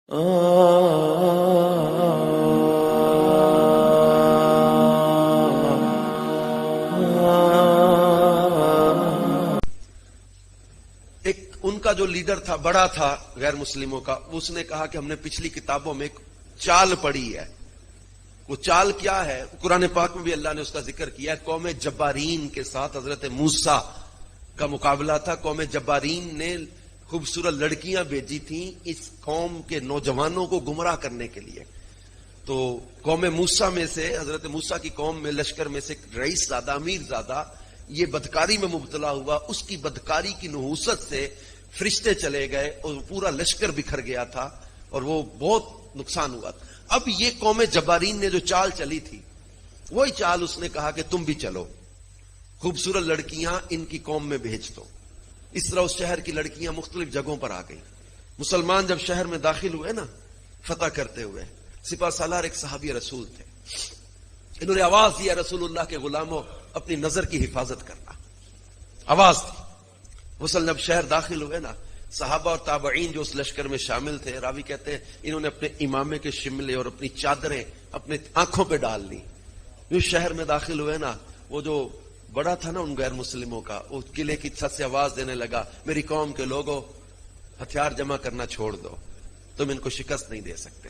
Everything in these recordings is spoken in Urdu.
ایک ان کا جو لیڈر تھا، بڑا تھا غیر مسلموں کا، اس نے کہا کہ ہم نے پچھلی کتابوں میں ایک چال پڑھی ہے. وہ چال کیا ہے؟ قرآن پاک میں بھی اللہ نے اس کا ذکر کیا ہے. قوم جبارین کے ساتھ حضرت موسیٰ کا مقابلہ تھا. قوم جبارین نے خوبصورت لڑکیاں بھیجی تھیں اس قوم کے نوجوانوں کو گمراہ کرنے کے لیے. تو قوم موسیٰ میں سے، حضرت موسیٰ کی قوم میں لشکر میں سے رئیس زادہ، امیر زادہ یہ بدکاری میں مبتلا ہوا. اس کی بدکاری کی نحوست سے فرشتے چلے گئے اور پورا لشکر بکھر گیا تھا اور وہ بہت نقصان ہوا تھا. اب یہ قوم جبارین نے جو چال چلی تھی وہی چال اس نے کہا کہ تم بھی چلو، خوبصورت لڑکیاں ان کی قوم میں بھیج دو. اس طرح اس شہر کی لڑکیاں مختلف جگہوں پر آ گئیں. مسلمان جب شہر میں داخل ہوئے نا فتح کرتے ہوئے، سپہ سالار ایک صحابی رسول تھے. انہوں نے آواز دیا، رسول اللہ کے غلاموں اپنی نظر کی حفاظت کرنا. آواز دی. مسلم جب شہر داخل ہوئے نا، صحابہ اور تابعین جو اس لشکر میں شامل تھے، راوی کہتے ہیں انہوں نے اپنے امامے کے شملے اور اپنی چادریں اپنے آنکھوں پہ ڈال لی. جو شہر میں داخل ہوئے نا، وہ جو بڑا تھا نا ان غیر مسلموں کا، وہ قلعے کی چھت سے آواز دینے لگا، میری قوم کے لوگوں ہتھیار جمع کرنا چھوڑ دو، تم ان کو شکست نہیں دے سکتے.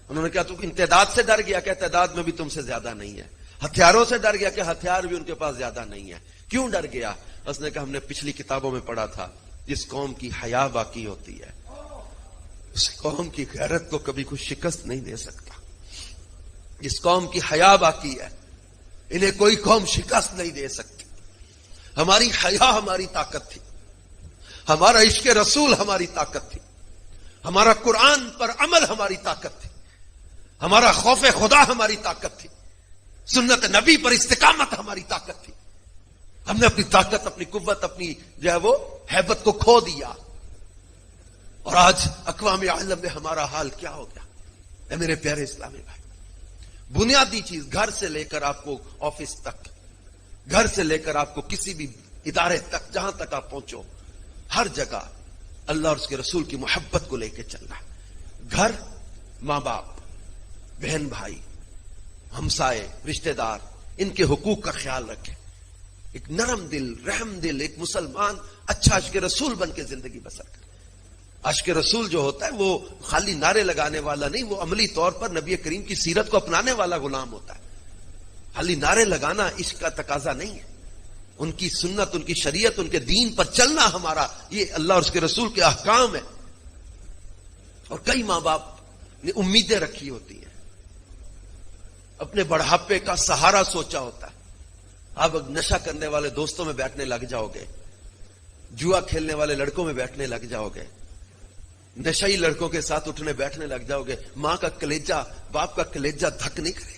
انہوں نے کہا تو امتداد سے ڈر گیا کہ تعداد میں بھی تم سے زیادہ نہیں ہے، ہتھیاروں سے ڈر گیا کہ ہتھیار بھی ان کے پاس زیادہ نہیں ہے. کیوں ڈر گیا؟ اس نے کہا ہم نے پچھلی کتابوں میں پڑھا تھا جس قوم کی حیا باقی ہوتی ہے اس قوم کی غیرت کو کبھی کوئی شکست نہیں دے سکتا. جس قوم کی حیا باقی ہے انہیں کوئی قوم شکست نہیں دے سکتی. ہماری حیا ہماری طاقت تھی، ہمارا عشق رسول ہماری طاقت تھی، ہمارا قرآن پر عمل ہماری طاقت تھی، ہمارا خوف خدا ہماری طاقت تھی، سنت نبی پر استقامت ہماری طاقت تھی. ہم نے اپنی طاقت، اپنی قوت، اپنی جو ہے وہ ہیبت کو کھو دیا. اور آج اقوام عالم میں ہمارا حال کیا ہو گیا؟ اے میرے پیارے اسلامی بھائی، بنیادی چیز گھر سے لے کر آپ کو آفس تک، گھر سے لے کر آپ کو کسی بھی ادارے تک، جہاں تک آپ پہنچو، ہر جگہ اللہ اور اس کے رسول کی محبت کو لے کے چلنا ہے. گھر، ماں باپ، بہن بھائی، ہمسائے، رشتہ دار، ان کے حقوق کا خیال رکھیں. ایک نرم دل، رحم دل، ایک مسلمان اچھا عشق رسول بن کے زندگی بسر کرے. عشق رسول جو ہوتا ہے وہ خالی نعرے لگانے والا نہیں، وہ عملی طور پر نبی کریم کی سیرت کو اپنانے والا غلام ہوتا ہے. خالی نعرے لگانا عشق کا تقاضا نہیں ہے. ان کی سنت، ان کی شریعت، ان کے دین پر چلنا ہمارا یہ اللہ اور اس کے رسول کے احکام ہے. اور کئی ماں باپ نے امیدیں رکھی ہوتی ہیں، اپنے بڑھاپے کا سہارا سوچا ہوتا ہے. آپ نشہ کرنے والے دوستوں میں بیٹھنے لگ جاؤ گے، جوا کھیلنے والے لڑکوں میں بیٹھنے لگ جاؤ گے، نشئی لڑکوں کے ساتھ اٹھنے بیٹھنے لگ جاؤ گے. ماں کا کلیجہ، باپ کا کلیجہ دھک نہیں کرے